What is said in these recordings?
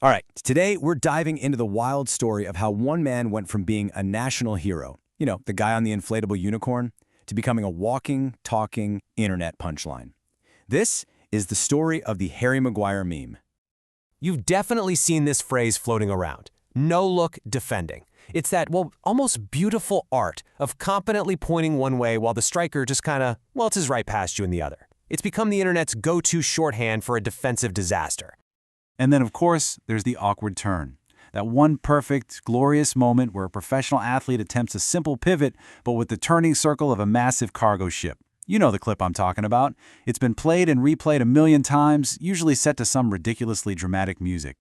All right, today we're diving into the wild story of how one man went from being a national hero, the guy on the inflatable unicorn, to becoming a walking, talking internet punchline. This is the story of the Harry Maguire meme. You've definitely seen this phrase floating around. No-look defending. It's that, almost beautiful art of competently pointing one way while the striker just tilts right past you in the other. It's become the internet's go-to shorthand for a defensive disaster. And then, of course, there's the awkward turn. That one perfect, glorious moment where a professional athlete attempts a simple pivot, but with the turning circle of a massive cargo ship. You know the clip I'm talking about. It's been played and replayed a million times, usually set to some ridiculously dramatic music.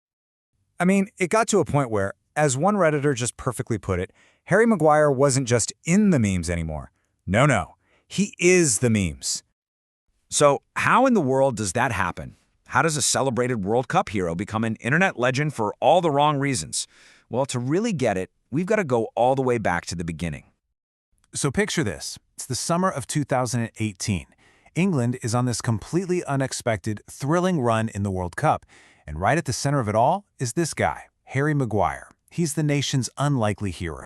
I mean, it got to a point where, as one Redditor just perfectly put it, Harry Maguire wasn't just in the memes anymore. No, he is the memes. So how in the world does that happen? How does a celebrated World Cup hero become an internet legend for all the wrong reasons? Well, to really get it, we've got to go all the way back to the beginning. So picture this. It's the summer of 2018. England is on this completely unexpected, thrilling run in the World Cup. And right at the center of it all is this guy, Harry Maguire. He's the nation's unlikely hero.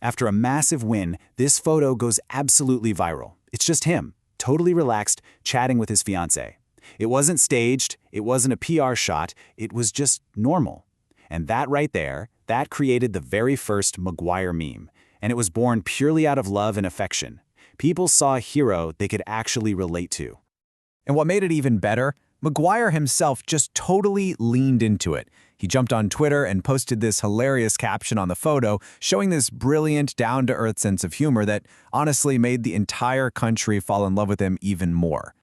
After a massive win, this photo goes absolutely viral. It's just him, totally relaxed, chatting with his fiancée. It wasn't staged, it wasn't a PR shot, it was just normal. And that right there, that created the very first Maguire meme. And it was born purely out of love and affection. People saw a hero they could actually relate to. And what made it even better, Maguire himself just totally leaned into it. He jumped on Twitter and posted this hilarious caption on the photo, showing this brilliant, down-to-earth sense of humor that honestly made the entire country fall in love with him even more.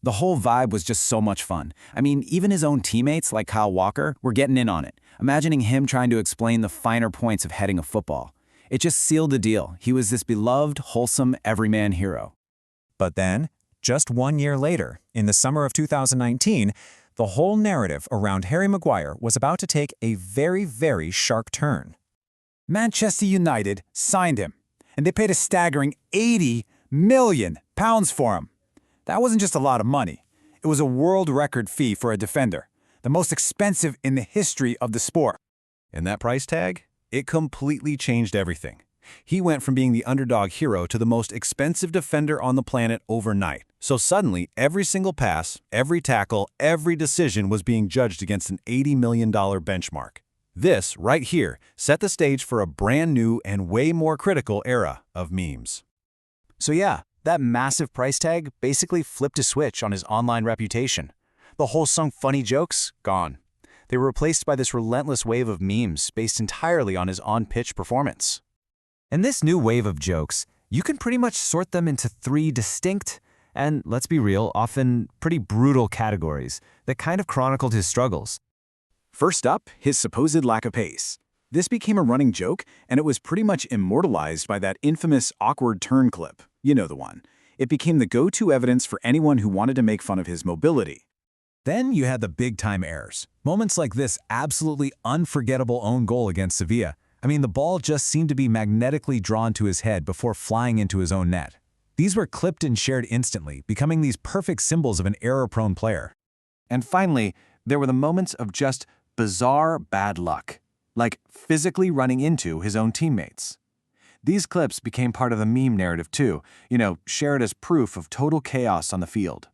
The whole vibe was just so much fun. I mean, even his own teammates, like Kyle Walker, were getting in on it, imagining him trying to explain the finer points of heading a football. It just sealed the deal. He was this beloved, wholesome, everyman hero. But then, just 1 year later, in the summer of 2019, the whole narrative around Harry Maguire was about to take a very, very sharp turn. Manchester United signed him, and they paid a staggering £80 million for him. That wasn't just a lot of money. It was a world record fee for a defender, the most expensive in the history of the sport. And that price tag? It completely changed everything. He went from being the underdog hero to the most expensive defender on the planet overnight. So suddenly, every single pass, every tackle, every decision was being judged against an $80 million benchmark. This, right here, set the stage for a brand new and way more critical era of memes. So yeah, that massive price tag basically flipped a switch on his online reputation. The wholesome funny jokes, gone. They were replaced by this relentless wave of memes based entirely on his on-pitch performance. And this new wave of jokes, you can pretty much sort them into three distinct, and let's be real, often pretty brutal categories that kind of chronicled his struggles. First up, his supposed lack of pace. This became a running joke, and it was pretty much immortalized by that infamous awkward turn clip. You know the one. It became the go-to evidence for anyone who wanted to make fun of his mobility. Then you had the big-time errors. Moments like this absolutely unforgettable own goal against Sevilla. I mean, the ball just seemed to be magnetically drawn to his head before flying into his own net. These were clipped and shared instantly, becoming these perfect symbols of an error-prone player. And finally, there were the moments of just bizarre bad luck, like physically running into his own teammates. These clips became part of the meme narrative too, shared as proof of total chaos on the field.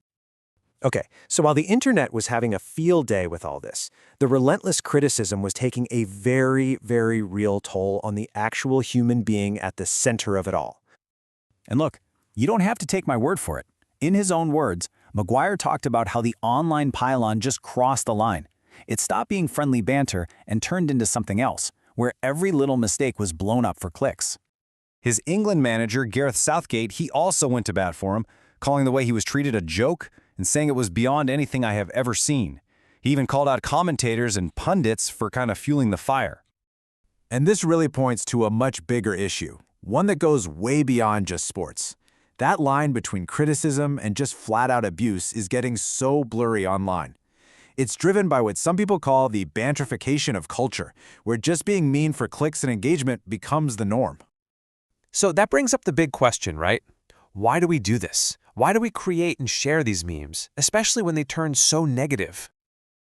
Okay, so while the internet was having a field day with all this, the relentless criticism was taking a very, very real toll on the actual human being at the center of it all. And look, you don't have to take my word for it. In his own words, Maguire talked about how the online pylon just crossed the line. It stopped being friendly banter and turned into something else, where every little mistake was blown up for clicks. His England manager, Gareth Southgate, he also went to bat for him, calling the way he was treated a joke and saying it was beyond anything I have ever seen. He even called out commentators and pundits for kind of fueling the fire. And this really points to a much bigger issue, one that goes way beyond just sports. That line between criticism and just flat-out abuse is getting so blurry online. It's driven by what some people call the banterification of culture, where just being mean for clicks and engagement becomes the norm. So that brings up the big question, right? Why do we do this? Why do we create and share these memes, especially when they turn so negative?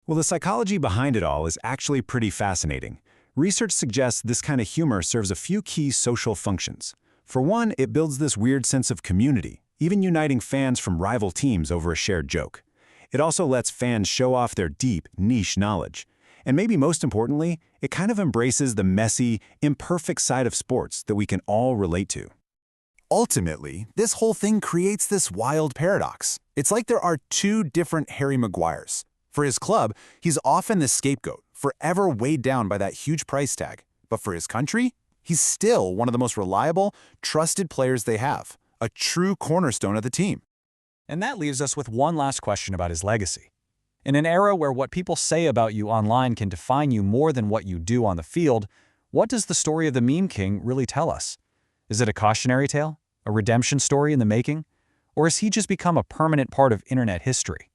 Well, the psychology behind it all is actually pretty fascinating. Research suggests this kind of humor serves a few key social functions. For one, it builds this weird sense of community, even uniting fans from rival teams over a shared joke. It also lets fans show off their deep, niche knowledge. And maybe most importantly, it kind of embraces the messy, imperfect side of sports that we can all relate to. Ultimately, this whole thing creates this wild paradox. It's like there are two different Harry Maguires. For his club, he's often the scapegoat, forever weighed down by that huge price tag. But for his country, he's still one of the most reliable, trusted players they have, a true cornerstone of the team. And that leaves us with one last question about his legacy. In an era where what people say about you online can define you more than what you do on the field, what does the story of the Meme King really tell us? Is it a cautionary tale? A redemption story in the making? Or has he just become a permanent part of internet history?